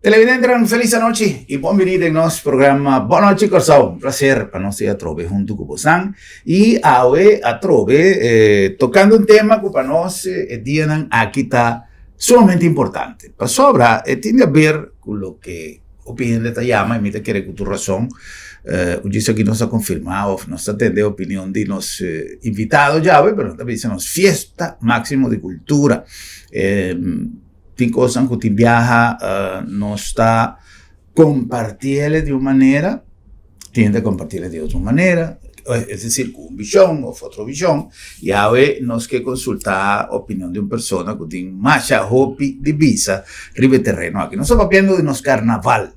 Televidente, una felice noche y bienvenido en nuestro programa Buona Noche Corsao. Un placer para nosotros a trove junto con Bosan y hoy a trove tocando un tema que para nosotros tienen aquí está sumamente importante. Para sobra tiene a ver con lo que opinión de llama y me te quiere con tu razón. Dice aquí nos ha confirmado, nos atende opinión de los invitados ya, pero también se nos fiesta máximo de cultura. Tem coisas que viaja não está compartilhando de uma maneira, tem de compartilhar de outra maneira, é decir, com uma visão ou outra visão, e aí nós que consultar a opinião de uma pessoa que tem mais roupa de visa, ribe terreno aqui. Nós estamos falando de nos carnaval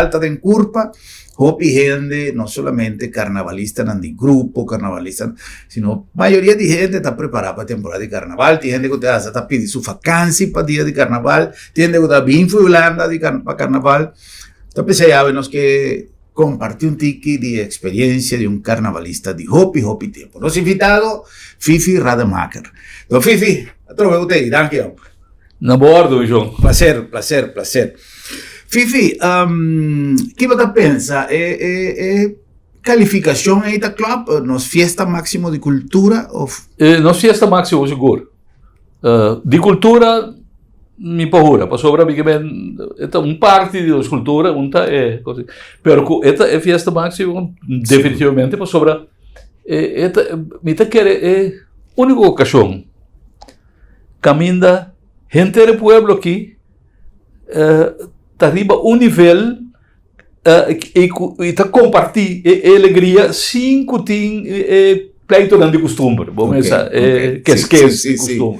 está em curva, roupa gente, não somente carnavalista de grupo, carnavalista, sino a maioria de gente está preparada para a temporada de carnaval, tem gente que está pedindo sua vacância para o dia de carnaval, tem gente que está bem fuilando para carnaval. Então, pensei, nós que compartir um tique de experiência de um carnavalista de roupa e tempo. Nosso invitado, Fifi Rademacher. Então, Fifi, trove você, danke. Na bordo, João. Prazer. Fifi, que você pensa? Qualificação aí da club? Nos fiesta máximo de cultura? Nos fiesta máximo, seguro. De cultura, mi paura. Para sobra, esta parte de cultura, pero esta é fiesta máximo, definitivamente, para sobra, me te quer única ocasião. Caminha gente do pueblo aqui, arriba um nível e está compartilhando a alegria sem que tenha pleito de costume. Vamos pensar, que esquece costume.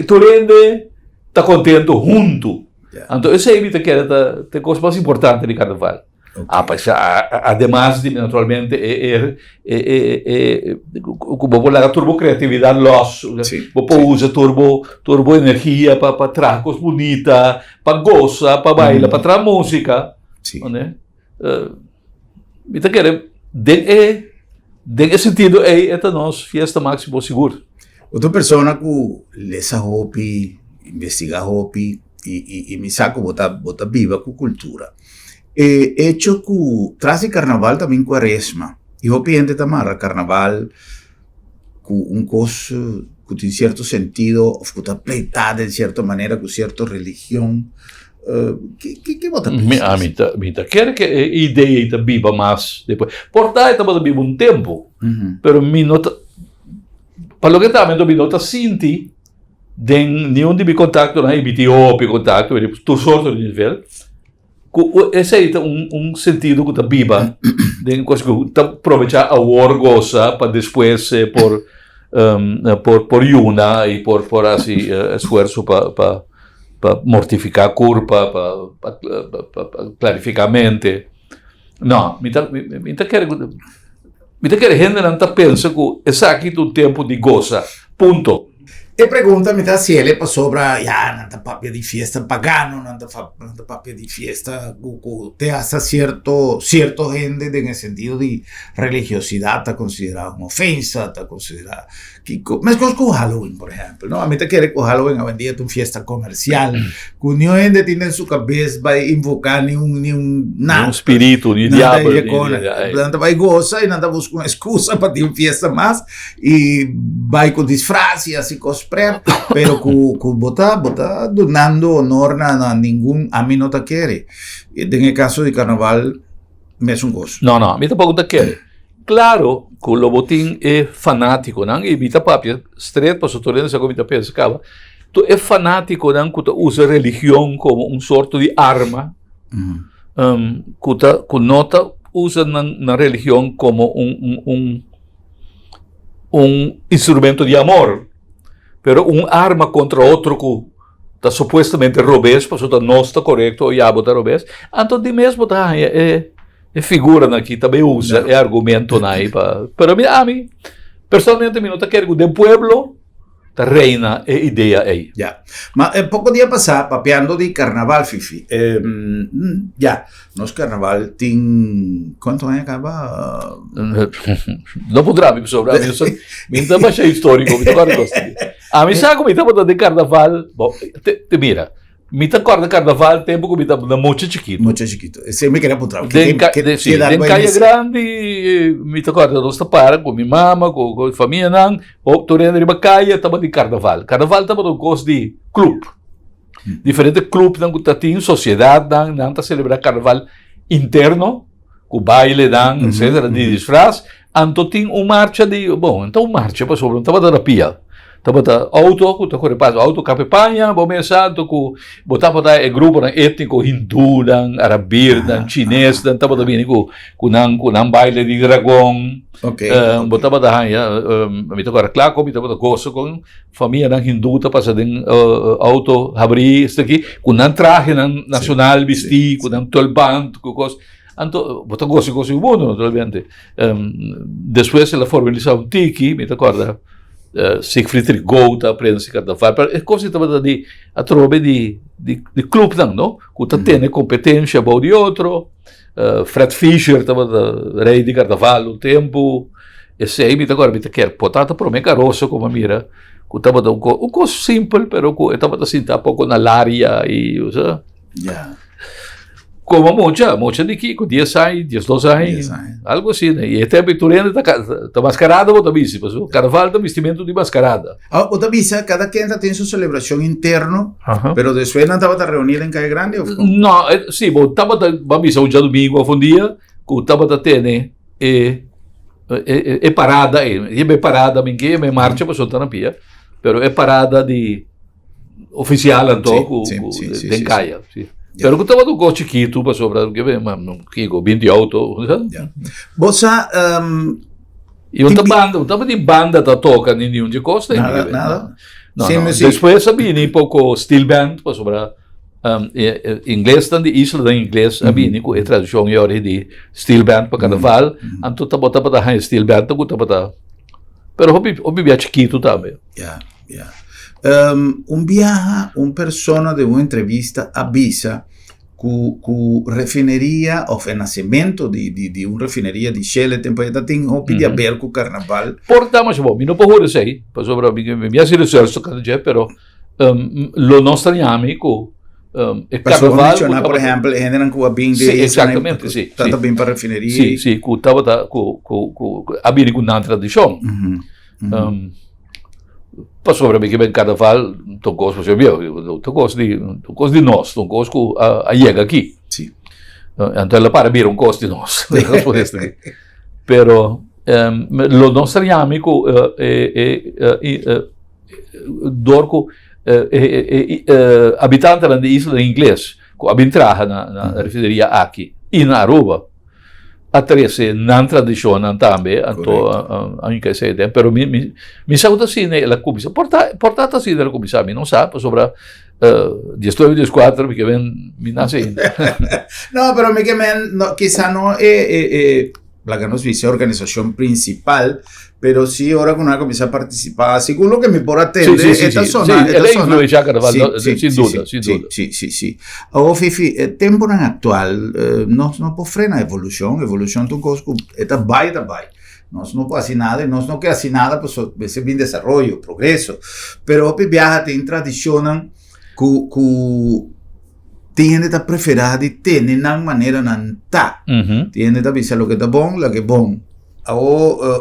Tu rende, está contente junto. Então, essa é a coisa mais importante de carnaval. Además, naturalmente, como a turbo criatividade, você usa turbo energia para tracos bonita, para gozar, para bailar, para trazer música. Nesse sentido, é a nossa fiesta máximo seguro. Outra pessoa que lê essa roupa, investiga a roupa e me saca botar viva com cultura. Hecho que traz carnaval também quaresma. E o gente tamara carnaval com coisa que tem certo sentido, que está pleitada de certa maneira, com certa religião. Que você pensa? A mim quer que a ideia está viva mais depois. Por daí está viva um tempo, pero me nota, para o que está, me nota sinti de nenhum de contato na IBTO, contato, tu sorte de nível. Esse aí tem sentido que está viva, de coisa que está aproveitar a orgulhosa para depois por una e por assim esforço para mortificar a culpa, para clarificar a mente. Não, me quer gente não está pensando que esse aqui é um tempo de goza, ponto. E pergunta-me se ele para sobra, não está papia de fiesta pagano, não está papia de fiesta, te hace cierto gente en sentido de religiosidade está considerada uma ofensa, está considerada... Mas com Halloween, por exemplo, não? A mim te quer que o Halloween a vendia uma fiesta comercial, que nenhum gente tem em sua cabeça vai invocar nenhum nada. Um espírito, nem diabo. Portanto, vai gozar e nada busca uma excusa para ter uma fiesta mais e vai com disfraz e assim cosplay, pero que bota donando honor a ninguém, a mim não te quer. E no caso de carnaval, mesmo gozo. Não, a mim tampoco te quer. Claro que o Lobotín é fanático, não? E vita papia, estreito para o turismo, se a comida pensa, tu é fanático dan que usa religião como sorto de arma, que nota usa na religião como instrumento de amor, pero arma contra outro que está supostamente robês, porque não está correto, e a bota robês, então de mesmo é figura aqui também usa, é argumento aí, pero a mim, personalmente, não está querendo do pueblo, da reina é ideia aí. Ya. Mas pouco dia passar, papeando de carnaval, Fifi. Nosso carnaval tem... Quanto é acaba? Não poderá me sobrar, eu sou... Me dá mais histórico, me dá gostei. A mim sabe como me dá de carnaval, bom, te mira, me dá de carnaval, tempo que me dá muito chiquito. Muito chiquito. Esse me queria apontar. Den Caia Grande, me dá nós para com minha mama, com a família, não, ou torrendo de Bacaia, estava de carnaval. Carnaval estava no gosto de clube. Diferente clube, não que tem sociedade, não está celebrar carnaval interno, com baile, não, etc., de disfraz, então tem marcha de, bom, então marcha, para sobre, não estava da pia. Estava auto, que corre para auto capipanha, bom santo que botava da grupo étnico hindu, arabir, chinês, estava também com baile de dragão, botava da me tocava claro, me tocava gosto com família hindu, tá passando auto abrir isso aqui, com traje nacional vestir, com tolban, com coisa. Então, botava gosto bom, naturalmente. Depois ela formalizou tiki, me tocava Siegfried Rigout aprende-se carnaval, é coisa que a trove de clube, não? Que tem competência para o outro, Fred Fischer estava rei de carnaval um tempo, esse aí, agora, me quer potata para mim caroço, como mira, que estava um coisa simples, pero que estava assim, um pouco na área e, como mucha de aqui, com 10 anos, 12 anos, algo assim, né? E até a pintura está mascarada, ou também, o carnaval é vestimento de mascarada. Ou também, cada quem tem sua celebração interna, mas depois não estava reunida em Caia Grande? Não, sim, estava, vamos um dia domingo, um dia, que estava tendo, é parada, é parada, ninguém me marcha para soltar na pia, mas é parada de oficial, então, de Caia, sim. Pero que estava do gosto chiquito para sobrar que vem, mas não kigo 28, sabe? Você e estava de banda tá toca nenhum de costa, nada. Não. Depois sabia nem pouco steel band para sobrar inglês de isla da inglês havia nem com a tradução e hora de steel band para carnaval, então estava da steel band, estava pero hobby chiquito também. Viaja, persona de uma entrevista avisa que refineria, ou o nascimento de uma refineria de Shell, tempo de tem a ver com o carnaval. Portamos, bom, não posso dizer, sobre a minha research, pero lo nostro amigo, é carnaval. Por exemplo, generam que bem de exatamente, sim. Tanto bem para refineria. Sim, que estava havia uma tradição. Para sobre mim que vem carnaval, não gosto, você viu, não gosto de nós, não gosto a chega aqui. Sim. Então ela para vir gosto de nós, pero lo nostro amigo dorco habitante da isla em inglês, que abentraha na refineria aqui e na Aruba. A trece não tradicionam também, então anche se tem, pero mi saúde assim, né, ela comisa, portata assim ela comisa, mi não sabe sobre 19 14 porque vem mi nasce. Não, pero me que quizá não é la que nos dice organización principal, pero sí ahora con una comienza a participar, según lo que me por atender esta zona. Sí, ela influye a carnaval, sin duda. Sí. Ahora, Fifi, tempo actual, no puede frenar evolución tu cosco, esta vai. Nós não podemos nada, nós não queremos nada, pues esse bem desarrollo, progresso, pero o viaja tem tradicionam que tiene da preferada e tiene na maneira não tá. Tiene da visa lo que tá bom, lo que é bom.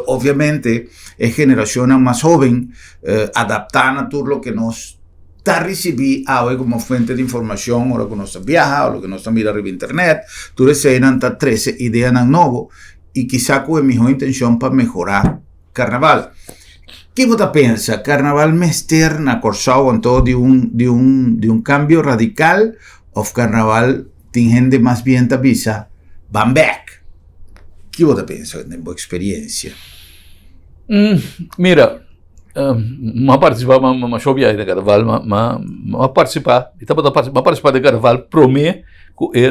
Obviamente, é geração mais jovem, adaptar a tudo lo que nós está recebendo hoje como fonte de informação, ahora que nós viaja, ou lo que nós mira na internet, tudo isso aí não tá 13 ideias novo e quizá com a melhor intenção para melhorar carnaval. que você pensa? Carnaval mester na Corsau então de um cambio radical ou carnaval tem gente mais bem tabisa van back? Que você pensa na sua experiência? Mira, ma participar ma shobia de carnaval ma participar de carnaval prome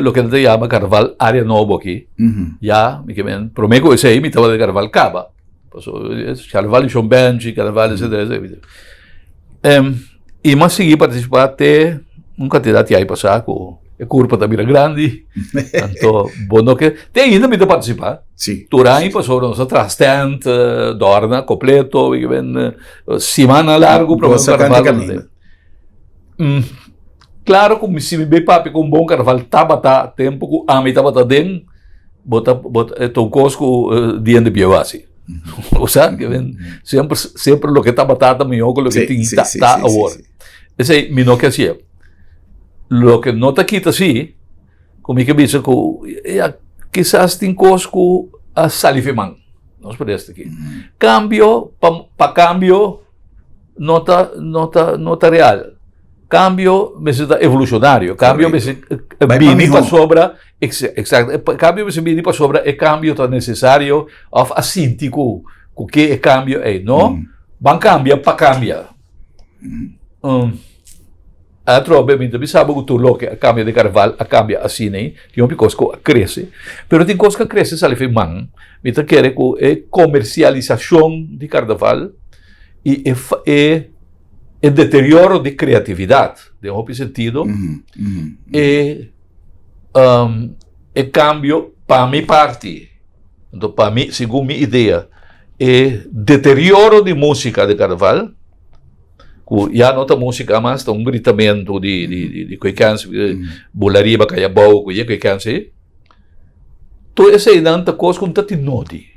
lo que se llama carnaval área novo aqui ya mi que men prome ko ese mi tava de carnaval caba so carnaval São Benji carnaval etc. E mas segui participar até quantidade aí passar com curva da Mira Grande, tanto bom que tem ainda me de participar. Sim. Turai passou nossa trastent, dorna completo, semana largo para o carnaval. Claro que se me bem papi com bom carnaval tabata tempo que a mim tabata den, bota toncosco dia de pievasi. O sea, que ven sempre lo que tabata também o lo que tem tá agora. Esse me não que assim. Lo que não está aqui assim, como que diz que quizás tem cosco a salifeman, nós podemos aqui. Cambio para cambio não tá real. Cambio me está evolucionário. Cambio me bini para sobra, exato. Cambio me bini para sobra é cambio tá necessário of assíntico, o que é cambio é, não? Van cambia para cambiar. Obviamente, vi sabe que tudo que cambia de carnaval, a cambia assim, né? Tem uma coisa que cresce, mas tem coisa que cresce, sabe, man. Me tá querendo que é comercialização de carnaval e é deterioro de criatividade, de um sentido, é cambio para minha parte, então para mim, segundo minha ideia, é deterioro de música de carnaval. Já não tem música mais, tem gritamento de coicança, bularia, bacalhau, coicança. Então, essa é a coisa que não tem noti.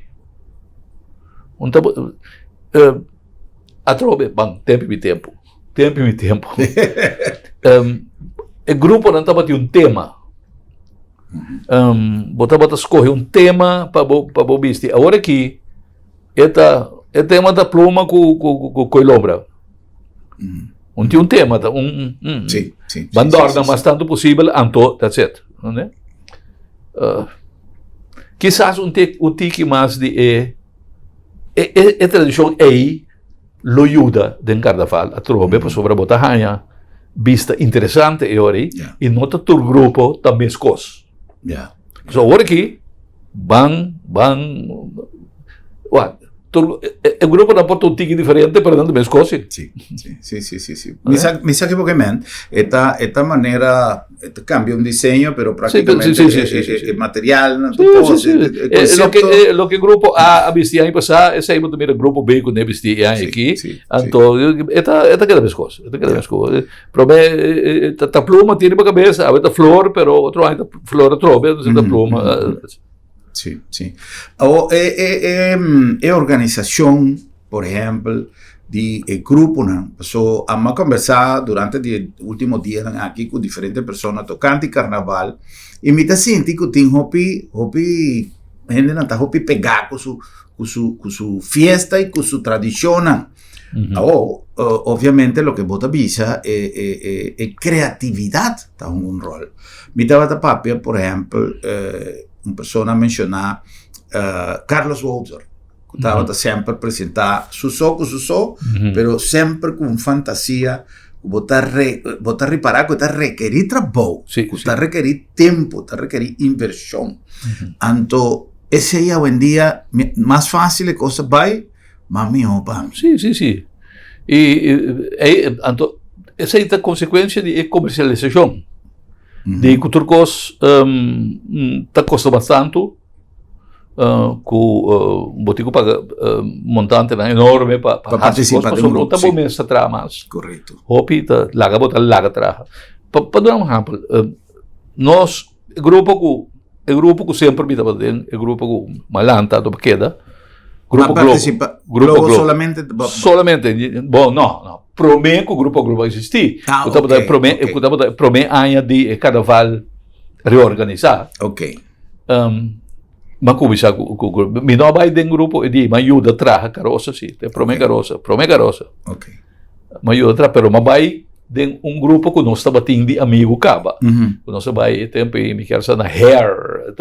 A trobe, bom, tempo e tempo. O grupo não estava de tema. Bota escolher tema para o bisti. Agora aqui, é tema da pluma com coilombra. Tem um tema, sim. Bandorna, mas tanto possível, anto, that's it. Não é? Quizás tique mais de tradição lo ajuda de carnaval a trobe para sobre a botarranha vista interessante e nota todo grupo também escos. So agora aqui o grupo não pode ter um tique diferente, pero não mesma coisa. Sim. Me sabe porque esta maneira cambia desenho, pero prácticamente é material, não lo que grupo A vestia aí passar, esse aí muito o grupo B que não vestia aqui, então esta queda mesma coisa, Prome a pluma tira para a cabeça, a flor, pero outro aí flor trobe, a pluma. Sim. A organização, por exemplo, de grupo, né? So, a conversar durante os últimos dias aqui com diferentes pessoas tocando carnaval e me está sentindo que tem hopi gente não está hopi pegar com sua festa e com sua tradição. Obviamente, o que você avisa é criatividade, está um rol. Me estava papel, por exemplo, uma pessoa mencionar Carlos Walter, que estava sempre a apresentar su som, pero sempre com fantasia, botar reparar que está requerir trabalho, que está requerir tempo, está requerir inversão. Então, esse é hoje em dia mais fácil a coisa vai, mas melhor para mim. Sim. Então, essa é a consequência de comercialização. De culturcos está custa bastante, com botico para montante enorme para participar de um grupo. Está bom mesmo atrás mais. Correto. Hopi está larga atrás. Para dar um exemplo, nós o grupo que sempre me estava dentro, o grupo que malanta do queda, grupo Globo solamente, bom, não. Promé que o grupo existir. Promé aña de carnaval reorganizar. Ok. Makubisa ko. Minobay din grupo, edi mayuda traha karosa si. Te prome karosa. Ok. Mayuda traha, pero mabay din grupo ko nós estava tindi amigo kaba. Nós sabay tempo mi kersa na hair.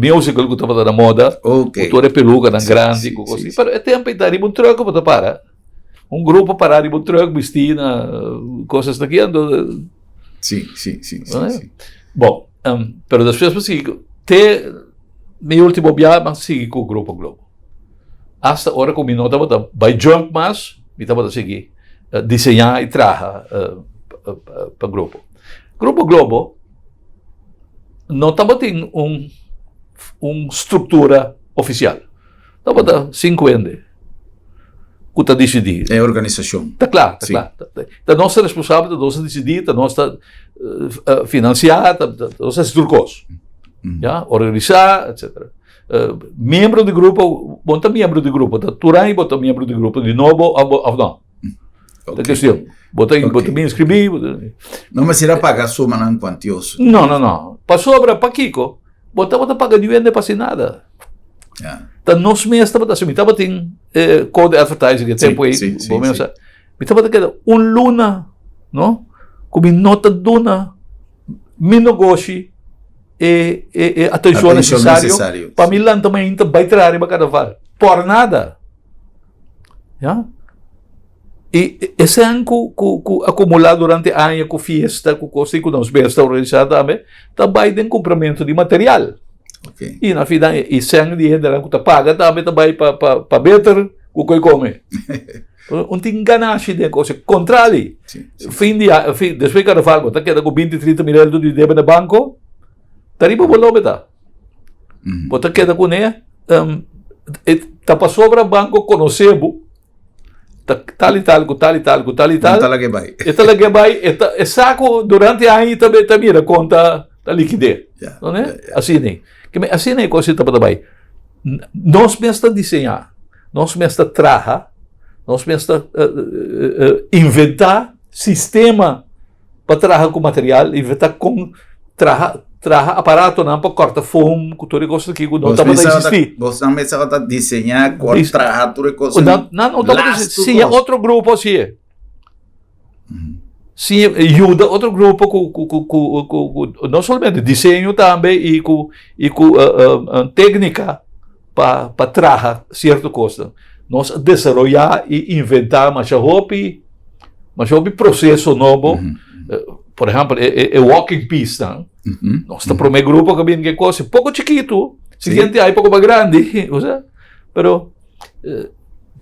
Musical ko tava na moda. Ok. Tutore peluca na grande ko sim. Pero tempo dari bun truck ko para. Grupo para di bun truck vestina coisas daquilo. Sim. Bom, pero depois meu último viagem sigo com o Grupo Globo. Hasta hora que eu me notava, vai jump mais, me estava a seguir, desenhar e trabalhar para o grupo. Grupo Globo não estava tendo estrutura oficial. Estava 50. Que está decidido. É organização. Está claro. Está nossa responsável, está nossa decidida, está nossa financiada, está nossa estruturas. Organizar, etc. Membro do grupo, bota membro do grupo, Turai, bota membro do grupo de novo, ou não. Okay. Questão. Bota me inscrevi. Não, mas será pagar soma não quantioso? Não. Para sobra, para Kiko, bota pagar de venda para nada. Então, nós mesmos estava tem code advertising, tempo aí, bom mesmo. Estava tendo luna, não? Como nota duna, meu negócio e atenção necessário para mim lá também vai trazer para carnaval por nada, e esse ano que acumulado durante a ano com festa com coisa que nós bem organizado também tem complemento de material, e na final esse ano de renda que paga também para better o que come. Tem ganância de coisa contrário. Fim depois de carnaval você queda com 20-30 mil euros de débito no banco. Taribo bolo beta. Bota queda com né, tá para sobra banco conhecebo. Tal. Tá que vai. É saco durante a ano também mira conta da liquidez. Não é? Assim nem. Que assim nem coisa tá para vai. Nós mesmo desenhar, nós mesmo trabalhar, nós mesmo inventar sistema para trabalhar com material, inventar com trabalhar aparato não para cortar foam, que tudo coisa que não estava a existir. Você não estava a desenhar, cortar, tudo coisa. Não estava a existir. Sim, é outro grupo assim. Sim, ajuda outro grupo com não somente desenho também e com técnica para trabalhar certa coisa. Nós desenvolver e inventar mais hobby processo novo. Por exemplo, walking piece, não? Nós estamos para o meu grupo que vem que coisa pouco chiquito, seguinte aí pouco mais grande, ou seja, pero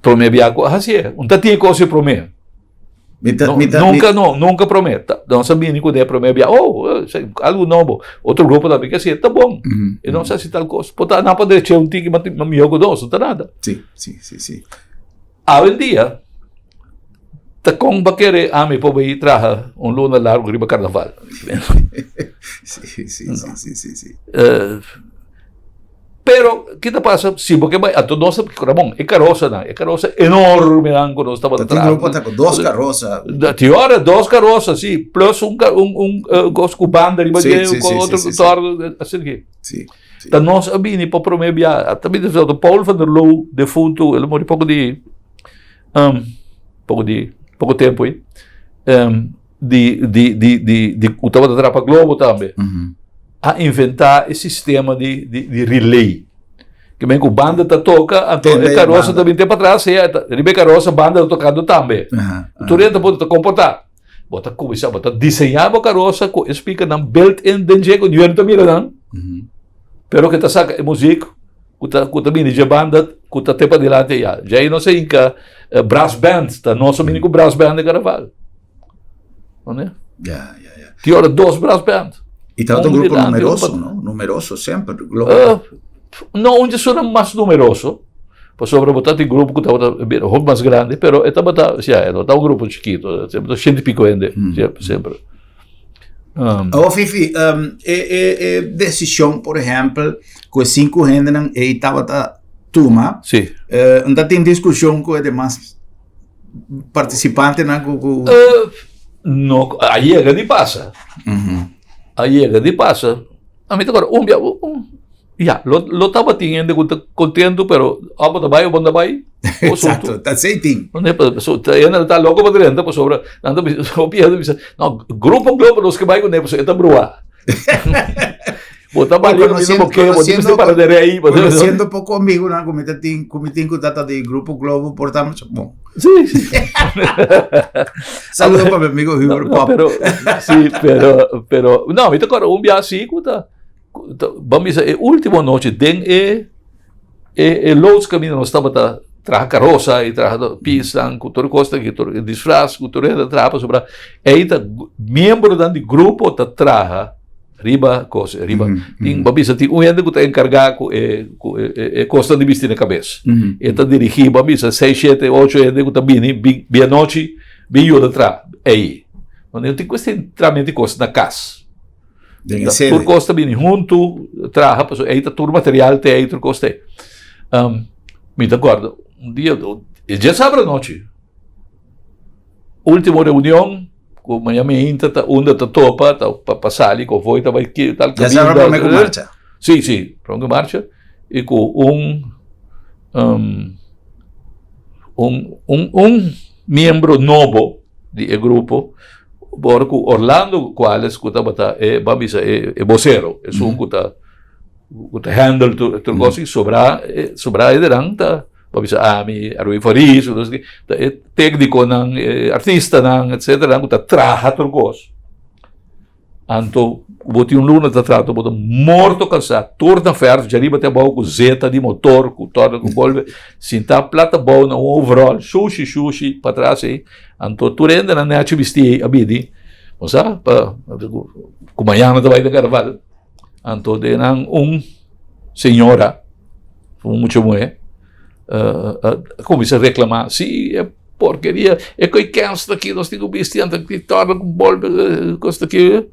para o meu viaje assim é, tinha coisa para o meu. Nunca prometo. Não sabia nem quando é para o meu viaje. Algo novo. Outro grupo também que assim, está bom. Eu não sei se tal coisa. Não pode deixar tique, mas me jogo não está nada. Sim. Hoje em dia, com querer me para ir trabalhar luna largo riba carnaval. Sim. Pero que te passa? Sim, porque vai a todo nosso Ramon, é carroça enorme não quando estava atrás. Tem grupo com duas carroças. Tinha duas carroças, sim, plus com banda riba com outro torno assim que. Sim. Então nós abini para prometer viagem. Também do Paul van der Loo defunto, ele morreu pouco tempo aí. O estava da Trapa Globo também. A inventar esse sistema de relay. Que bem que a banda toca, a carroça também tem para trás, a carroça, a banda tocando também. O turista pode comportar. Bota começar, bota desenhar a carroça, com explica na built-in dentro com dinheiro também não. Pero que tá saca música, que também de banda, que tá tempo adiante já. Já aí não sei que brass band, tá nosso mínimo brass band de carnaval. Não é? Tinha hora 2 brass band. E está um grupo numeroso, não? Numeroso sempre. Não, onde são mais numeroso. Por sobre botar tem grupo que estava mais grande, pero estava um grupo chiquito, sempre 100 e pico gente, sempre. Fifi, decisão, por exemplo, com 5 gente não estava turma. Sim. Ainda tem discussão com os demais participantes, não? Não, aí é que passa. Aí é que passa. A mim agora lo estaba teniendo contento, pero abo da bai o banda bai. Exato, tá aceitinho. Não é para so ainda tá louco para dentro, para sobre, anda so piada, não, grupo globo los que vai com né, está brua. Botar para ali no mesmo que, botar para der aí, conhecendo pouco amigo, não, comitim com data de grupo Globo, portamos bom. Sim. Saludo para meu amigo Hubert Pop. Pero não, então agora viagem cuta. Vamos dizer, última noite den loads caminho nós estava traja carroça e traja pista, cultura costa, que disfraz, cultura trapa sobre aí tá membro do grupo tá traja riba coisa, riba. Tem babisa tem gente que tá encarregado com costa de vestir na cabeça. E tá dirigir babisa 6, 7, 8 gente que tá bem noite, bem eu atrás. Aí. Onde eu tenho que entramento de costa na casa. Por costa bem junto, traja, aí tá todo material tem aí por costa. Me acordo, dia já sabe a noite. Última reunião com Miami Inter, onde tá topa, tá para passar ali com foi, tá vai que tal já sabe para como marcha. Sim, para onde marcha e com membro novo do grupo. Porque Orlando Quales que estava babisa vocero, é um que handle tudo coisa sobra eram tá babisa ami Arui Faris, técnico não artista não etc não que traja tudo coisa. Anto boti luna tá trato bota morto cansado, torna ferro, já riba até bom com zeta de motor, com torna com volve, sinta plata bom no overall, sushi para trás aí. Anto tu rende na net vesti abidi. Moça, pa com manhã na vai da carnaval. Anto de nang senhora, muito mulher, começa a reclamar, se é porqueria, é que cansa daqui, nós temos vesti anto que torna com volve, costa aqui.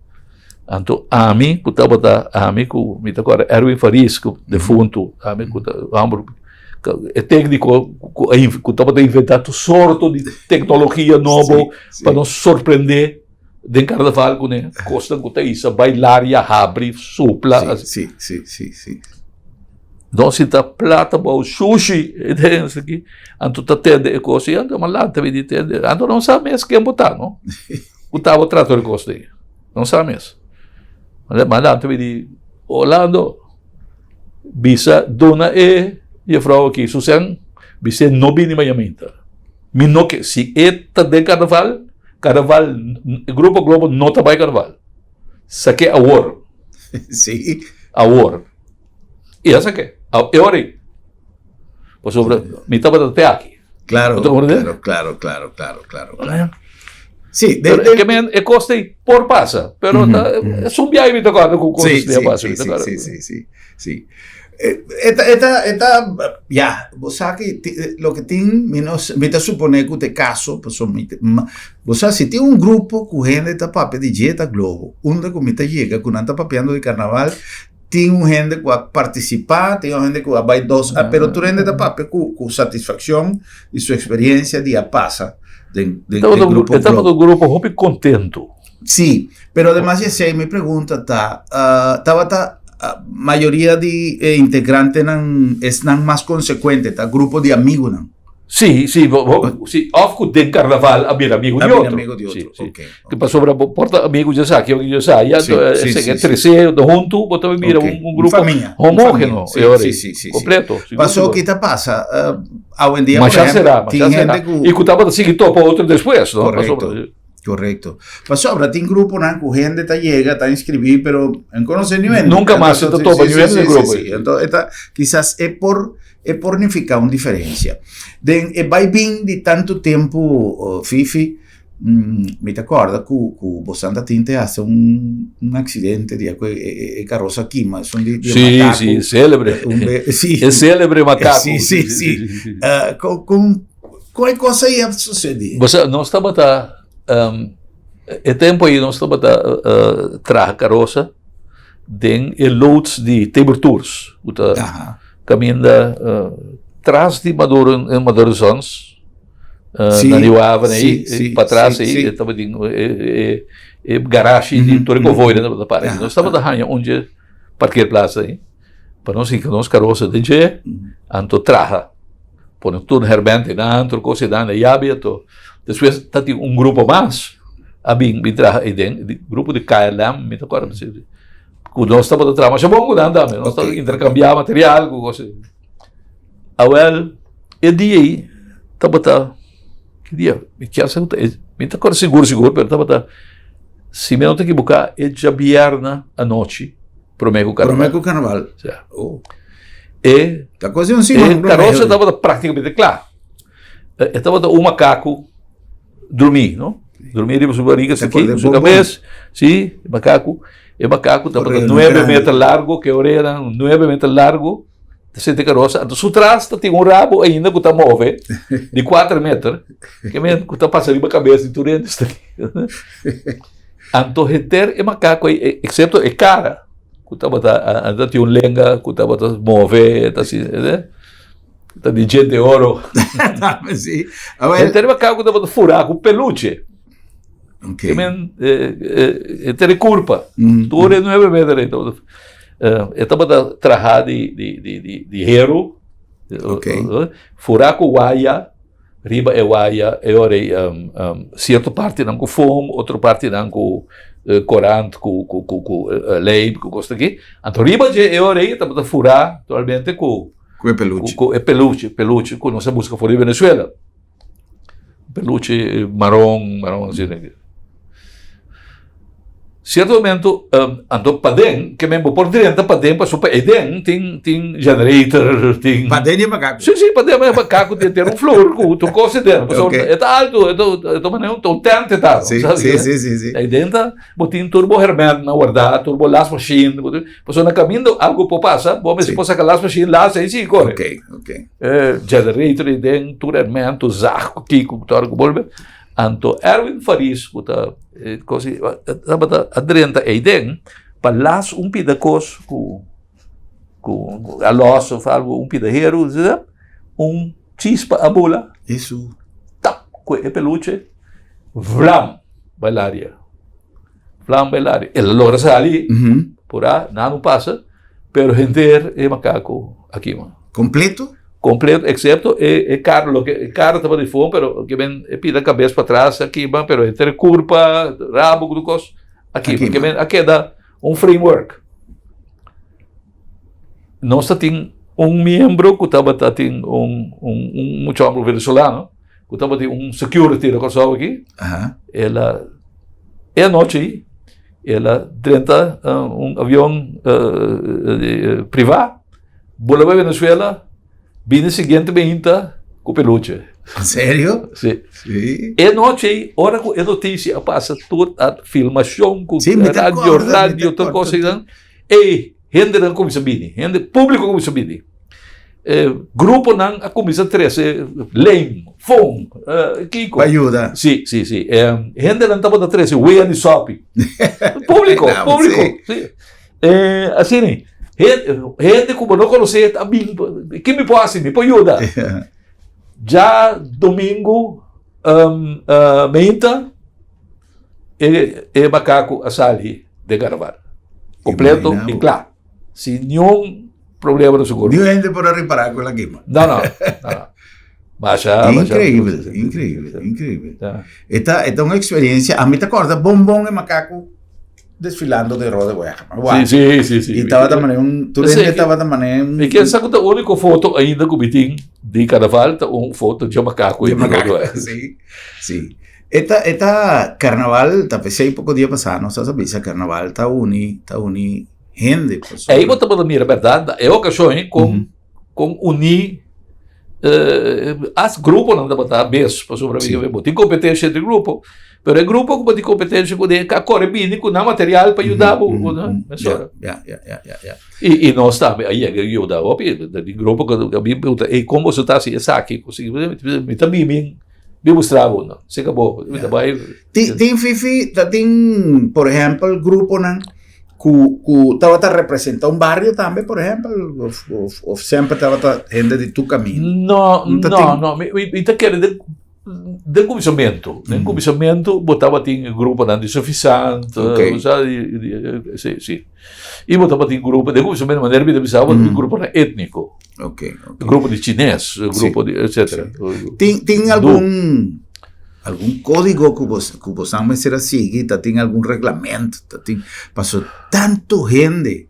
Anto ami ku tabata ami ku mita agora Erwin Faris ku defunto ami ku Hamburg é técnico ku tabata inventado sorto de tecnologia nova para nos surpreender de carnaval com né costa ku taisa bailaria abre supla sim. Então se tá plata bom sushi isso aqui anto tá tende coisa ando malata me tende ando não sabe mesmo que botar não ku tava trator costa não sabe mesmo. Mas também de Orlando, bisa dona e a frau aqui, Susan, bisa não bem Miami. Mino que se tá de carnaval, grupo Globo não tá vai carnaval. Saque a war. Sim. A war. E essa que? É hora. Por sobre, me tava até aqui. Claro. Sì, che è costi por passa, però su viaje mi tocca con cosas de passa. Sì. Ya, vos sabes que lo que tiene, me te supone que te caso, pues vos sabes, si tiene un grupo que gente está papi de dieta globo, donde comita llega, que no está papeando de carnaval, tiene gente que va a participar, tiene gente que va a ir dos, pero tú gente está papi con satisfacción y su experiencia día pasa. Estamos do grupo muito contento. Sim, pero además essa minha pergunta tá, a maioria de integrantes não mais consequente, tá grupo de amigos não. Sim, of de carnaval abrir amigo de outro. Sim. Okay. Que passou para porta amigo de saque, eu já cresceu junto, botava mira um grupo homogêneo, completo. Passou que tá passa, hoje em dia mas já será. E que estava seguir topo outro depois, não? Correcto. Passou agora tem grupo não que gente tá chega, tá inscrever, pero não conhece ninguém. Nunca mais se topa ninguém no grupo. Então, quizás é por unificar uma diferença. Vai bem de tanto tempo, Fifi, me acorda que você anda tinte hace um acidente de carroça aqui, mas um de macaco. Sim, célebre. É célebre macaco. Sim. Qual coisa ia suceder? Você não estava é tempo aí nós estamos trazer carroça den loads de table tours. Caminha atrás de Madureções, na New Avenue, para trás aí, estava de garagem de Torrecovoira, nós estamos da Ranha, onde parquear plaza aí. para nós que nós carroça de G, anto traja. Põe tudo herbente dentro, coisa dentro, e hábito. Depois tem grupo mais, a mim traja grupo de KLM, me acordo, nós estamos a trabalhar, mas é bom mudando, nós estamos a intercambiar material, coisa. Awel, e dia, estava que dia, me quer ser, me acordo seguro, mas estava se me não te equivocar, é já vierna à noite, prometo carnaval. Oh. E tá quase segundo. A carroça estava praticamente claro. Estava um macaco dormir, não? Dormir de sua barriga, sua cabeça, sim, macaco. E macaco estava 9 metros largo, que era 9 metros largo, de carroça. Então, atrás tinha rabo ainda que está move, de 4 metros, que está passando a cabeça de tudo isso. Então, reter é macaco, exceto é cara. Anda tinha lenga, que estava a mover, assim, né? Está de gente de ouro. Sim. Reter é macaco que estava a furar com peluche. Ok. Reter é culpa. Tudo é 9 metros. Estava a trajar de hero. Furar com guaia. Riba é guaia, é hora certa parte não com foam, outra parte não com corante, com leite, com coisa aqui. Então riba é hora estamos a furar atualmente com peluche, com nossa música fora de Venezuela. Peluche marrom assim. Certo momento, ando padem, que mesmo por dentro padem passou para Eden, tem generator, tem. Padem é macaco. Sim, padem é macaco de ter flor, com tu coisa dentro, é alto, é maneiro, um tente tá. Sim. Aí dentro, botin turbo hermet na guardar, turbo las machine, passou na caminho algo por passa, bom, mas se possa que las machine lá sei sim, corre. Ok. Generator Eden, turbo hermet, tu zaco aqui com torgo bolbe. Anto Erwin Faris, puta, così, adrenta Eden, palas pidacos com a lossa, falo pidahero, chispa a bola. Isso. Tap, com peluche, vlam, bailaria. Ela logra sair, por aí, nada não passa, pero gente é macaco aqui, mano. Completo, excepto Carlos, que Carlos estava de fome, pero que vem pida a cabeça para trás aqui, pero entre curva, rabo, do cos, aqui vem aqui dá framework. Nós tem membro que estava tem muito homem venezuelano, que estava tem security da coisa aqui. Ela é noite, ela tenta avião privado, bola para Venezuela. Vine seguinte vinta com peluche. Sério? Sim. E noite, hora que a notícia passa toda a filmação com rádio, toda coisa. E gente não começa a vir, público começa a vir. Grupo não começa a trazer leme, fome, Kiko. Ajuda. Sim. Gente não estava a trazer weia de sope. Público. Sim. Assim, gente como não conhecia, que me pode me ajuda. Já domingo, meita, é macaco a sair de carnaval. Completo e claro. Sem nenhum problema no seguro. Nenhum gente para reparar com aqui. Não. Incrível. Esta é uma experiência, a mim te acorda, bombom é macaco desfilando de roda de Sim. E estava também estava também E que sabe a única foto ainda que eu tenho de carnaval, foto de macaco. Sim. Esta carnaval, tá pensei pouco dia passado, não sabe se carnaval tá uni gente. Aí você pode mirar, verdade, é ocasião com unir as grupos não dá para estar mesmo, para sobreviver. Tem competência de grupo. Pero é grupo que tem competência que corre bem com material para ajudar E nós também aí ajuda o grupo que e como você está assim aqui me também me mostrava não se acabou tem fifi tem por exemplo grupo não que estava a representar barrio também por exemplo ou sempre estava gente de tu caminho não me quer del cominciamento. Nel cominciamento botava in gruppo di sufficiente, Ok. sì. Io botava in gruppo, del cominciamento, ma nervi pensavo in gruppo etnico, Ok. il gruppo di cinese, il gruppo di eccetera. Tem algum código que você não será seguir, tem algum regulamento, tem passou tanto gente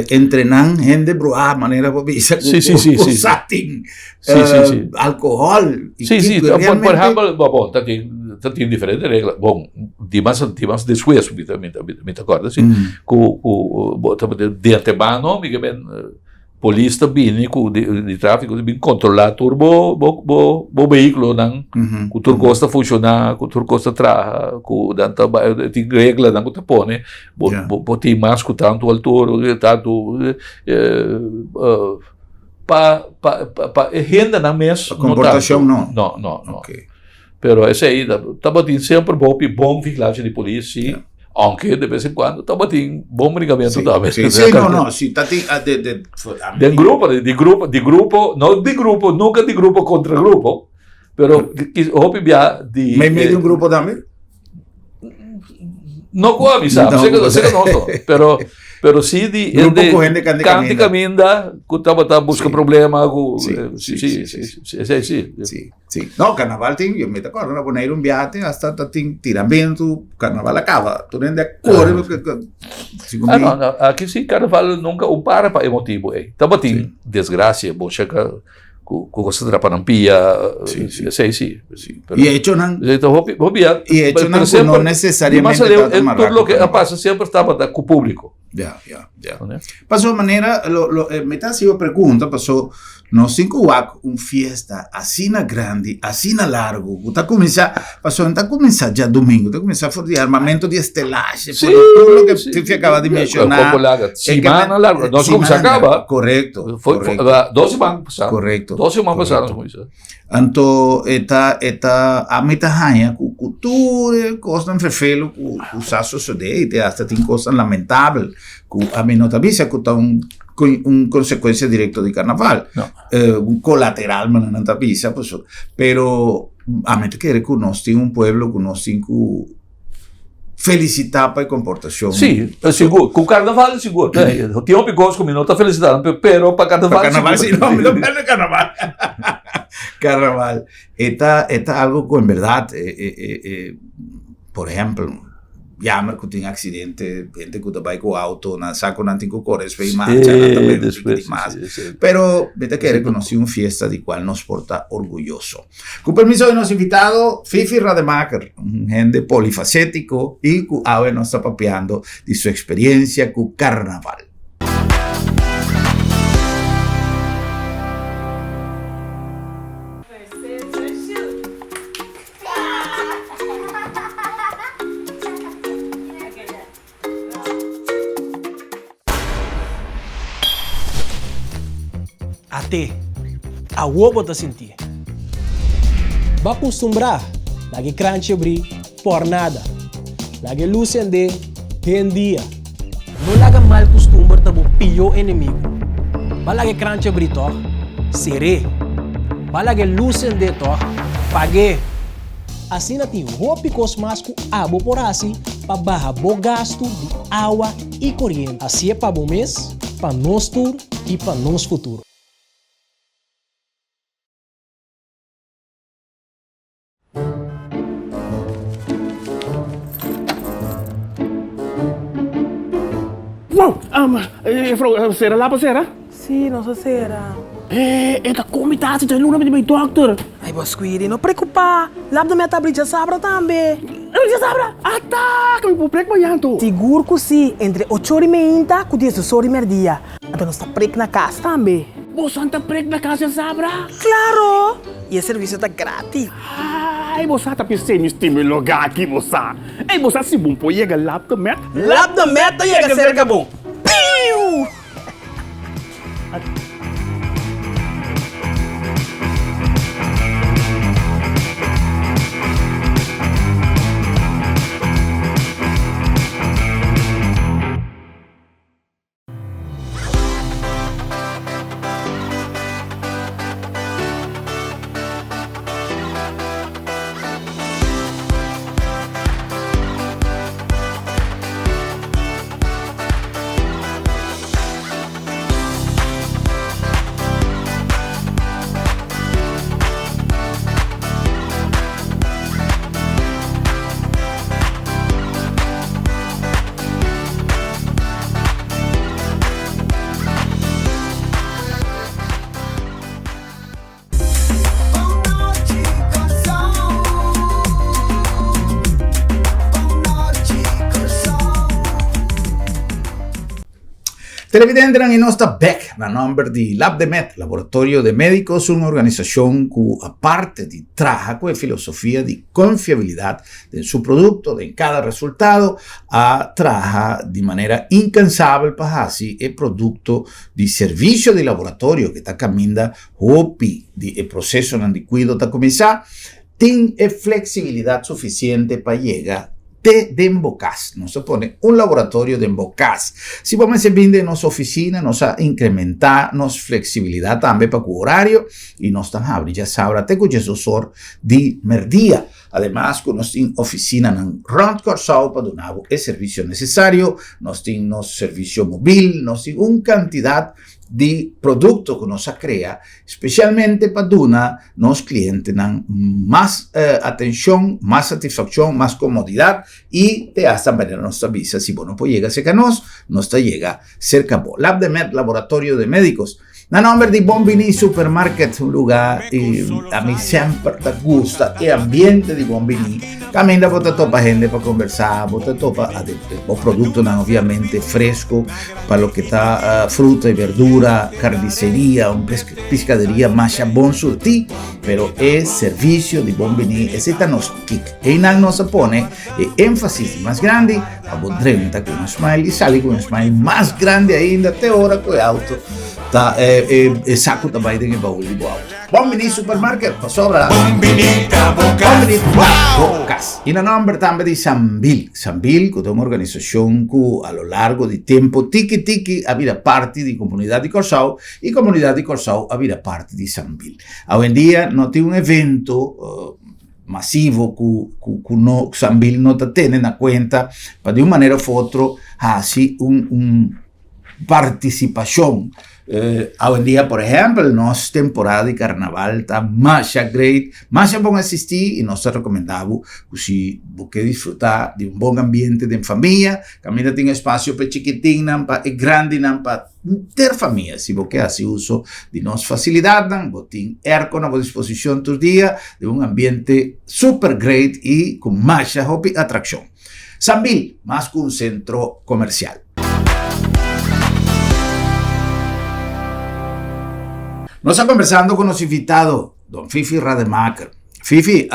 entrenando gente broa maneira para bisa Sì. tem Sì. álcool e Sì, que por realmente exemplo, tem diferente regra. Bom, dimas después, me acorda, sim. De antemano, polícia bini de tráfico bem controlar turbo bo veículo nang ku turcosta funcionar ku turcosta traha ku danta tem regra nang ku tapone bo tem mais ku tanto altura tanto pa renda na mes comportação não. não Ok. pero esse aí tava tem sempre bom vigilância de polícia anche de vez em quando tava tem bom brigamento também Sim, não, sim, tá tem de grupo, não de grupo, nunca de grupo contra grupo, pero hopi bia de meio de um grupo também. não come, sabe? Sei não, pero sim de grupo gente canti caminda, que tava busca problema, Sim. Não, carnaval tem, eu me acordo, na boneira viate, hasta tem tiramento, carnaval acaba, tu nem de acordo, não, aqui sim, carnaval nunca para emotivo, tava tem desgraça, bom chega cosa tra panampia, sì. E hecho não. E hecho não necessariamente tudo lo que passa sempre estava com o público. Ya. Passou maneira, me está haciendo pergunta, passou no 5 fiesta assim na grande, assim na largo, está começar já domingo, está começar a de armamento de estelagem, tudo o que você acaba de mencionar. Semana larga, não sei como se acaba. Correto. Foi 12 semanas passaram. Correto. 12 semanas passaram com isso. Então, a meta hanha com cultura, coisa verfelo, com o saço sudeste, até tem coisa lamentável, com a minota visa, com consequência direta de carnaval. Colateral, mas não está visa, pero a meta quer que nós temos pueblo, que nós temos felicitar para a comportação. Sim, seguro. Com o carnaval é seguro. Tem um picos com não está felicitando, pero para carnaval é seguro. Não, me perde carnaval. Carnaval. Está algo que, en verdad, por ejemplo, ya me tem accidente, gente que vai com o auto, saco não tem que correr, fez marcha, também mais. Pero, vete que reconocí uma fiesta de qual nos porta orgulhoso. Com permiso de nosso invitado, Fifi Rademacher, gente polifacético e que ahora nos está papeando de sua experiência com carnaval. Até a roupa tá sentir. Vai acostumbrar, lagi crunch abrir por nada. Lagi luz acender, dia. Não laga mal costume tá o pior inimigo. Vai lagi crunch abrir tó, seré. Vai lagi luz acender tó, pague. Assim na tem roupa cosmasco abo por assim para barra bo gasto de água e corrente. Assim é para bom mês, para nós tur e para nós futuro. Mevrouw, Sarah, laat maar Sarah. Sì, non so se era. Esta comitatie te luna met mijn dokter. Ai, Bosquiri, non preoccupare. L'abdo me tablica sabra também. Já sabra, ataca, me prek maar janto. Seguro que sim, entre 8h30 e 10h30. Então não está prek na casa também. Você anda prek na casa sabra? Claro! E o serviço está grátis. Ai, você tá pensando em time lugar aqui, você. Ei, você se bom pô, chega lá do met. L'abdo meta e a cerca bom. Piu! Televidente in nostra back, la number di LabDeMed, Laboratorio de Médicos, un'organizzazione che a parte di trabaja con filosofia di confiabilità del suo prodotto, in cada risultato, trabaja di maniera incansabile per hasi e prodotto di servizio di laboratorio che sta camminando hopi di processo di cuido da cominciare, tiene flexibilità sufficiente per llegar de embocas. Nos pone un laboratorio de embocas. Si podemos vender en nuestra oficina, nos a incrementar nos flexibilidad también para el horario y nos están abriendo ya sabrá te cuyo asesor de merdía. Además, con nuestra oficina en Rond Corsao para donar el servicio necesario, nos tenemos servicio móvil, nos tenemos una cantidad de productos que nos crea, especialmente para dar los clientes más atención, más satisfacción, más comodidad y te hacen ver nuestra visa. Si vos no puedes llegar cerca de nos llega cerca de vos. LabDeMed, Laboratorio de Médicos. A nombre di Bombini Supermarket, un lugar a mí siempre te gusta, el ambiente di Bombini. Cammina per topa gente per conversare, per topa producto ovviamente fresco, per lo che sta frutta e verdura, carniceria, pescaderia, mascia buon surtì, però è servizio di Bombini e se stanno kick. E in anno si pone enfasi más grandi, a Bodrenta con un smile e sali con un smile más grande ainda, te ora con auto. Sacco da Biden e bauli di auto. Bombini Supermarket, sopra Bombini Bocas. In a number también di Sambil, che è un'organizzazione che a lo largo di tempo tiki aveva parte di comunità di Corsao e comunità di Corsao aveva parte di Sambil. Hoy en día non c'è un evento masivo che Sambil non tiene in cuenta, ma di una maniera o otra así un participación. Hoy en día, por ejemplo, nuestra temporada de carnaval está más great, más buen asistir y nos recomendamos que si busque disfrutar de un buen ambiente de familia, camina en espacio para chiquitín, para grande, para ter familia, si busque hacer uso de nuestra facilidad, botín aircon a disposición todo día, de un ambiente super great y con más atracción. Sambil, más que un centro comercial. Nos está conversando con nuestro invitado, don Fifi Rademacher. Fifi,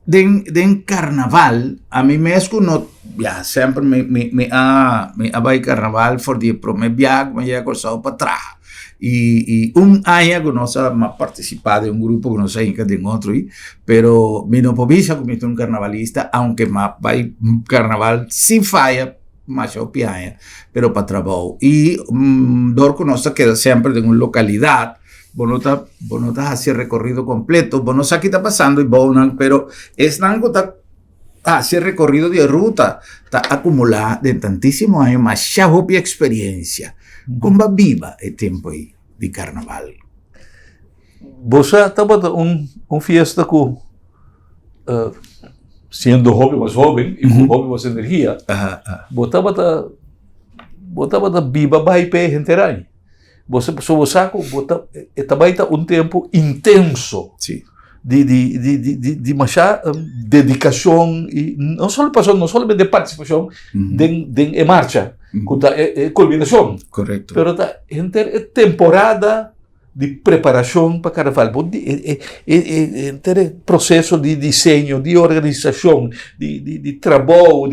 den carnaval, a mí me escuno, ya siempre me ha carnaval for die primer viaje, me llega cruzado para atrás. Y un año que nos ha participado de un grupo que nos ha ido de otro, pero mi no povisa como un carnavalista, aunque más va un carnaval sin falla, más o piaña, pero para trabajo. Y Dor conoce queda siempre en una localidad, vos no estás haciendo recorrido completo, vos no sabes qué está pasando y bonan, pero es algo que hace recorrido de ruta, está acumulada de tantísimos años, más ya propia experiencia. ¿Cómo va viva el tiempo ahí de carnaval? Vos estaba un fiesta que siendo más joven y con hobby más energía, botaba viva baipe enterai. Você saco estava um tempo intenso de machar dedicação e não só de participação de marcha, culminação. Correto. Pero temporada de preparação para carnaval, processo de desenho, de organização, de trabalho,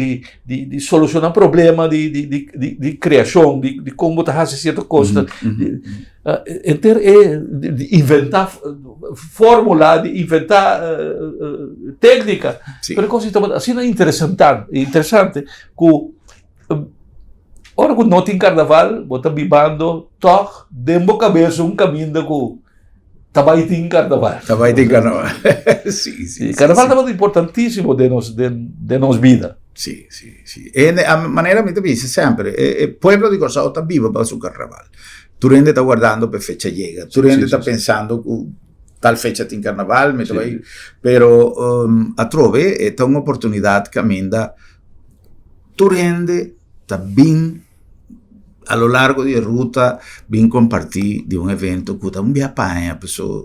de solucionar problema, de criação, de como fazer certa coisa, de inventar fórmula, de inventar técnica. Pero coisa assim é interessante que ora que não tem carnaval, bota bibando, toc, dembo cabeça caminho que também tem carnaval. Também tem carnaval. Sim. Carnaval é muito importantíssimo de nossa vida. Sim. E a maneira me dice sempre, o pueblo de Corsao está vivo para su carnaval. Tu gente está guardando per fecha llega. Tu gente está pensando que tal fecha tem carnaval, pero a trove è un'opportunità che cammina. Tu gente está bem a lo largo di ruta bin compartì di un evento che un via paia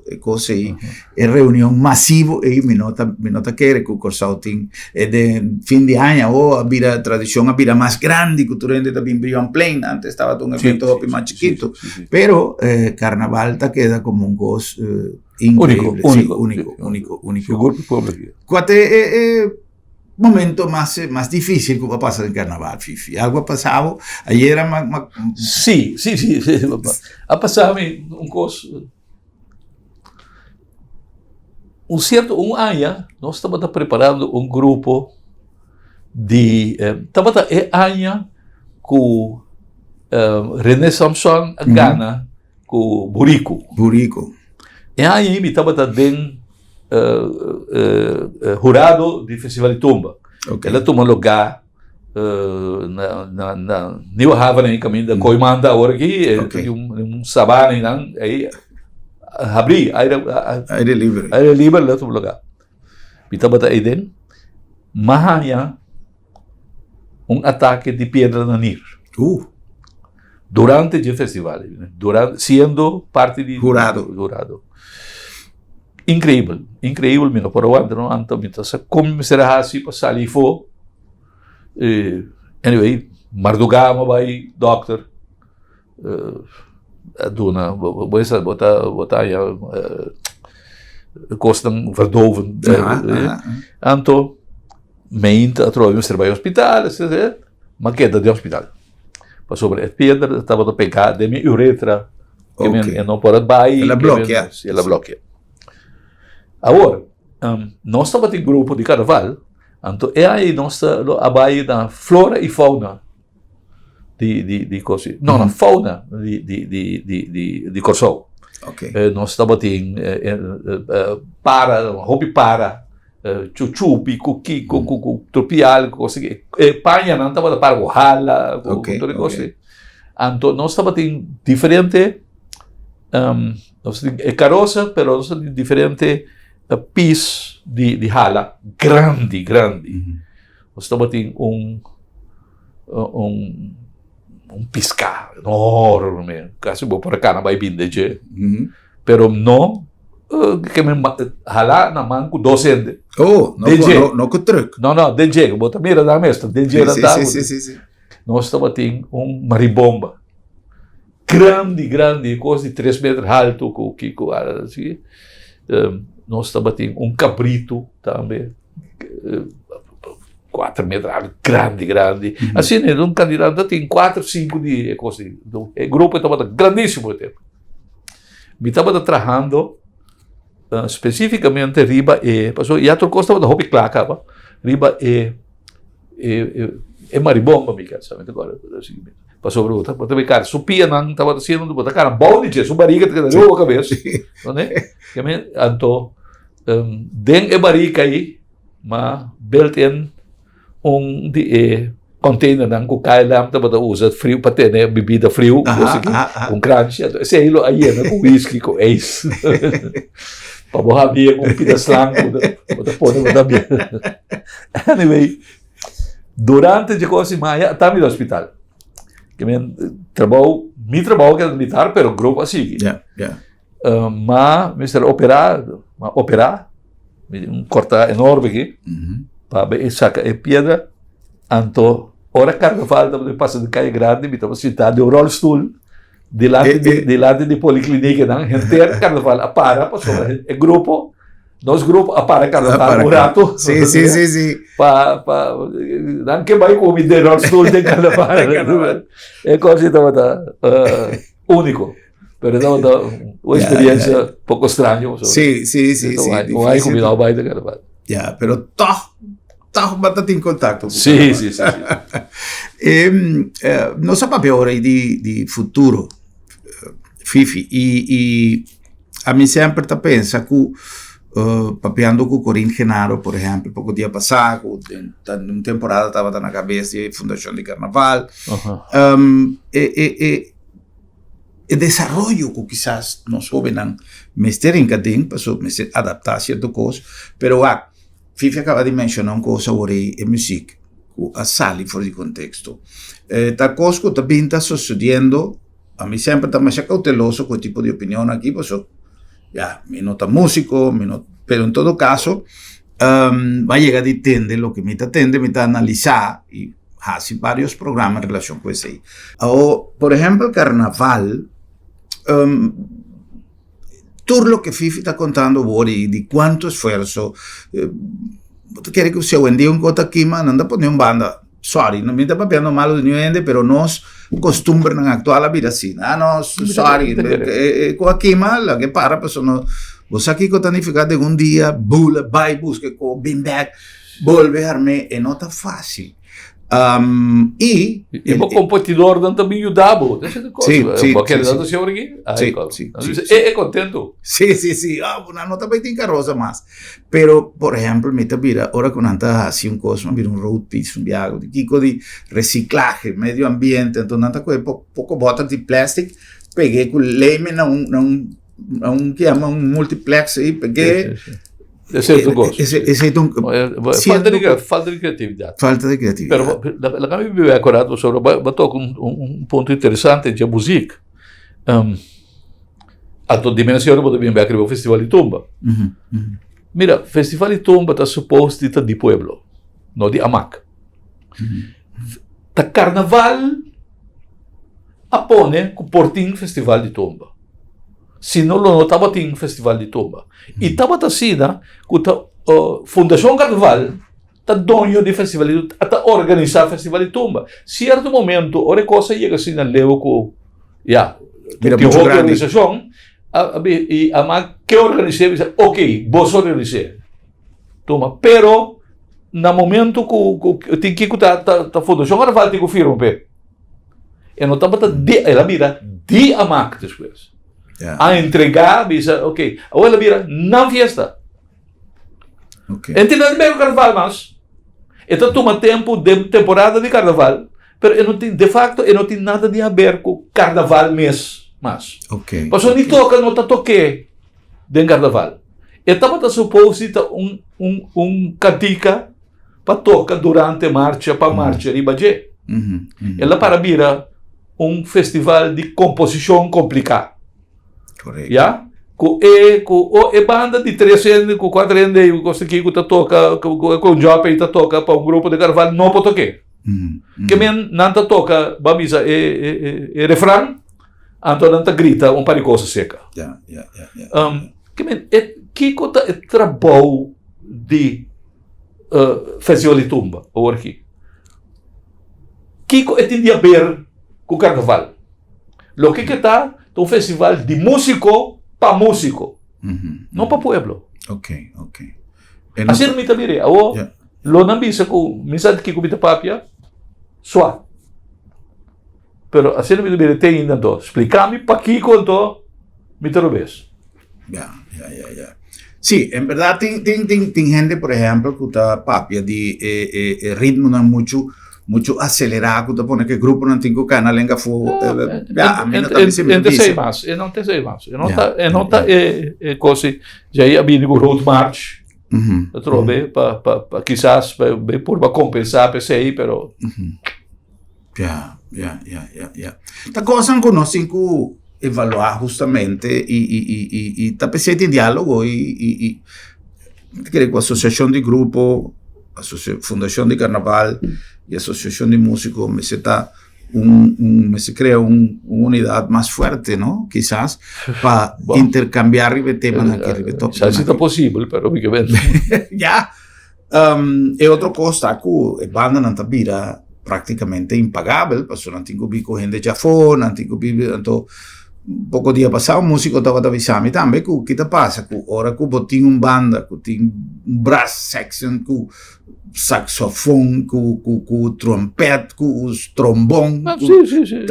e cose e riunione massivo e mi nota che con Corsautin ed è fin di anno o abita tradizione abita más grande che tu rende da Bimbrion Plain antes stava un evento más chiquito pero Carnaval ta queda como un gozo increíble único cuate momento más difícil que pasa en Carnaval, Fifi. Algo ha pasado ayer Sì. Ha passato un coso. Un anno, nós estávamos preparando um grupo de. Estava anno com René Samson, a Ghana, com Burico. E aí, estava dentro. Jurado di Festival di Tumba. Ela toma lugar na New Haven, em caminho da Coimanda, agora aqui, sabana, aí, abrir, aire livre, ela toma lugar. Estava aí dentro, mahanya, ataque de pedra na Nir. Durante o festival, sendo parte de jurado. Incrível, mino, por aguante, não anto, então, como será assim, para sair fora, anyway, Mardugama vai, doctor, dona, botar costam verdoven, anto, meint, a trovar, Mr. vai hospital, mas queda de hospital. Para sobre a pedra, estava a pegar de minha uretra, que não pode baixar, ela bloqueia. Agora, nós estamos em grupo de carnaval, então é aí nós estamos na flora e fauna de coisa. Não, na fauna de Corsau. Nós estamos em chuchupi, cuqui, tropial, coisa que panha não estamos para gohala, tudo coisa. Então nós estamos em diferente carroça, pero nós estamos em diferente pis de hala grande. Nós estamos em piscar enorme, quase vou para cá, não vai vir de pero não que me hala na mão com 200. Não com truque. Não, DJ, bota mira da mestra, DJ da dá. Nós estamos em maribomba. Grande, coisa de 3 metros alto, com assim. Nós estamos em cabrito também, 4 metros alto, grande. Assim, um candidato tem 4, 5 de coisa. O grupo estava grandíssimo tempo. Me estava trabalhando especificamente riba passou e a outra coisa estava hopi claca, riba maribomba, me quer sabe agora assim. Passou por outra, também cara, supia não estava sendo botar cara, bom de sua barriga que deu a cabeça, não é? Que me anto den barriga aí, mas belten de container não com lá estava usa frio para ter né bebida frio, com crunch, sei lá aí né com whisky com ace. Para borrar bem com pedaço lango, para pôr na bia. Anyway, durante a coisa maia, estava no hospital. Que me trabalho que era militar, pero grupo assim. Mas me operar, corta enorme aqui, para sacar a pedra, então, hora carnaval, também passa de caia grande, me estava sentado de rollstool, delante de policlínica, não, inteiro carnaval, passou, o grupo, nosso grupo, carnaval, o rato, sim, não que vai comer de rollstool de carnaval, é coisa estava único. Pero estava uma experiência pouco estranha. Sim. Não há combinado mais de carnaval. Pero tá batendo em contato. Sim. Nossa papel ora de futuro, Fifi, e a mim sempre tá pensa que papeando com o Corinne Genaro, por exemplo, pouco dia passado, uma temporada estava na cabeça de Fundação de Carnaval, e desenvolvimento que quizás nós jovens mester em cadem para adaptar a certa coisa, pero Fifi acaba de mencionar uma coisa sobre a música. sali fuori di contesto. Ta cosco ta binta succedendo, a me sempre ta más cauteloso con tipo di opinione aquí, pues mi nota músico, pero en todo caso, va a llegar a entender lo que me está atende, me está analizar y hace varios programas en relación con eso. O, por ejemplo, el carnaval, todo lo que Fifi está contando Bori, de cuánto esfuerzo, quiere que se hoy en día un cota aquí, man, anda poniendo banda. Sorry, no me está papiando malo de niente, pero nos acostumbran a actuar la vida así. No, sorry, aquí mal, la que para, pues no, vos aquí con tanificar de un día, bula, vai, busque, bin back, volverme, e não tá fácil. E o competidor não também ajudava. Sim, porque ele não se aqui. É contento. Sí. Una nota bem tem carroça, mas. Pero, por exemplo, me vira, ahora con anta así un cosa, vira un road piece, un viago, de kiko de reciclaje, medio ambiente, entonces anta con poco botas de plástico, peguei com leme na un que llama un multiplex aí, peguei. Esse é o gosto. Falta de criatividade. Falta de criatividade. Pero la que me vive acordado sobre, vai tocar ponto interessante de música. A toda dimensão eu também vai escrever o Festival de Tumba. Mira, Festival de Tumba está suposto de estar de pueblo, não de Amac. Ta Carnaval apone com Portim Festival de Tumba. Se não estava tem Festival de Tumba. E estava assim, que a Fundação Carnaval está dono de Festival de Tumba, está organizando Festival de Tumba. Certo momento, hora coisa chega assim na leu com a organização, e a MAC que organizei, ok, vos organizei. Toma, pero no momento que tem que estar a Fundação Carnaval tem que firmar, e não estava ela vira de a MAC depois. A entregar, bisa, ok. Agora vira, não fiesta. Entendeu bem o carnaval, mas? Então toma tempo de temporada de carnaval, mas de facto, não tem nada de a ver com carnaval mês, mas. Mas não toca, não está toque de carnaval. Então está suposto cantica para tocar durante marcha, para marcha de Bagé. Ela para vira festival de composição complicada. Correto. Yeah? Com banda de 300, com 400, e coisa que está toca, com job e está toca para grupo de carnaval, não pode tocar. Que não está toca, vamos refrão, então não está grita par de coisa seca. Que é trabalho de Festival de Tumba, ou aqui? Que tem a ver com o carnaval? Lo que está um festival de músico para músico, não para pueblo. Ok. Assim não me está virando. Lo não bisa com mensagem que comita papia, só. Pero assim não me está virando tem ainda então. Explicar-me para que contou, me talvez. Sí, en verdad tem gente, por ejemplo, que está papia de ritmo não muito acelerado, que está pone que grupo não tem que canal em gafu. A mim não está me sempre dice. Não tem mais. Não está coisa já ia vir com road march. Trove para quizás para compensar para aí, pero. Tá coisa que nós temos que evaluar justamente e tá pensando em diálogo e com a associação de grupo, Fundação de Carnaval e Associação de Músicos, se crea uma unidade mais forte, não? Quizás, para intercambiar temas que top. Já está possível, pero obviamente. E outra coisa, que a banda não está vira praticamente impagável, porque não tem que vir correndo de jafón, não tem que vir, então, pouco dia passado, o músico estava avisando também que o que passa, que agora que tem uma banda, que tem brass section, que saxofone, com trompete, com os trombone,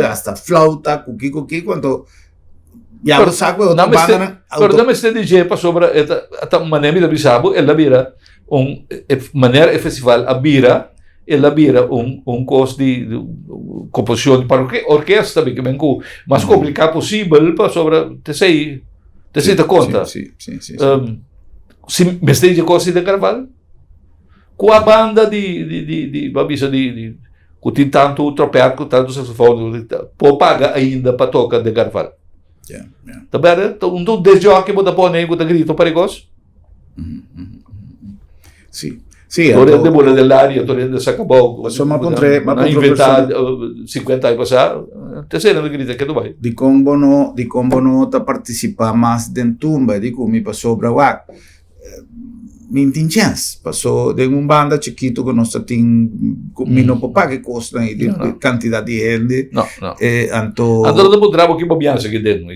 hasta flauta, com que quando já você sabe outra banda. Pero também se DJ para sobre esta maneira de avisar, ela vira maneira festival a vira, ela vira curso de composição para orquestra, que é mais complicado possível para sobre te sei da conta. Sim. Se me de coisa de carnaval, com a banda com tanto tropear, com tanto saxofone, pô paga ainda para tocar de carnaval. Tá bem? Então, desde o que você põe, você grita perigoso? Sim. Sì, torrente de bola dell'aria, torrente de sacabou. Ma inventar 50 anni passati, te sei non grita che tu vai. Di combo no ta participa mais dentumba, di come passou brava. Mi chance, passou de banda chiquito que nós tem mino papá que costa e quantità di gente. No. Anto dopo travo che dobbiamo che dentro,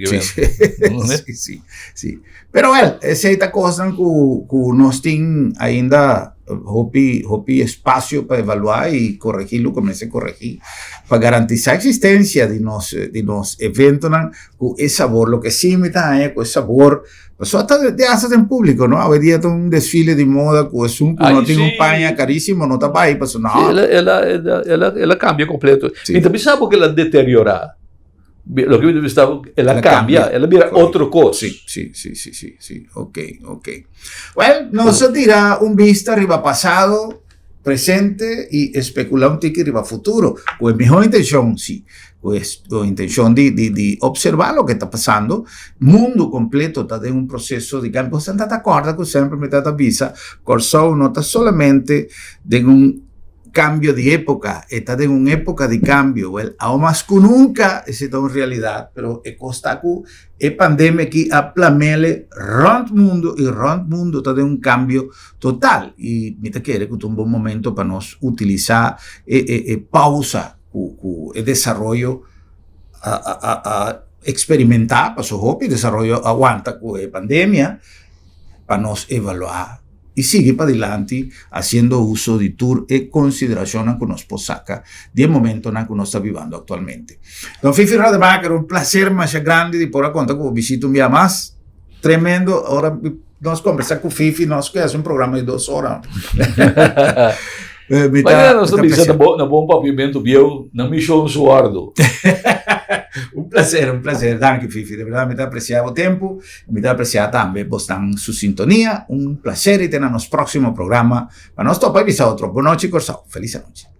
sì. Però essa cosa que nós tem ainda hopi espaço para evaluar e corrigir como se corrigir para garantizar a existência de nos eventos com esse sabor, lo que sim está com esse sabor. Só até de hacer em público, não? Hoje dia tem desfile de moda com esse que não tem panha caríssimo, não está para aí, passou não. Ela cambia completo. E também sabe que ela deteriora. Lo que vi stavo, ela cambia, ela vira outra coisa. Sì. Ok. Well, nós dirà vista arriba passado, presente e especular tique arriba futuro. Com a melhor intenção, sim. Com a intenção de observar o que está passando. O mundo completo está em processo de cambio. Você está de acordo com sempre me está avisa. Corsou não está solamente de cambio de época, está en una época de cambio, aún más que nunca está en realidad, pero costa que pandemia que aplamele rond mundo está en un cambio total y me te quiere que es un buen momento para nos utilizar pausa el desarrollo a experimentar para su hobby, desarrollo aguanta con la pandemia para nos evaluar y sigue para adelante haciendo uso de tour y consideración que nos posaca del momento en que nos está viviendo actualmente. Don Fifi Rademacher, un placer más grande de poder contar con visita un día más. Tremendo. Ahora nos conversar con Fifi, nos que hace un programa de 2 horas. Mas nós estamos pensando no bom pavimento, viu? Não me show um suordo. Un placer. Danke, Fifi. De verdad, me está apreciado el tiempo. Me está apreciado también su sintonía. Un placer y tener los próximos programas. Para nosotros, para otro. Buenas noches, Corsao. Feliz noche.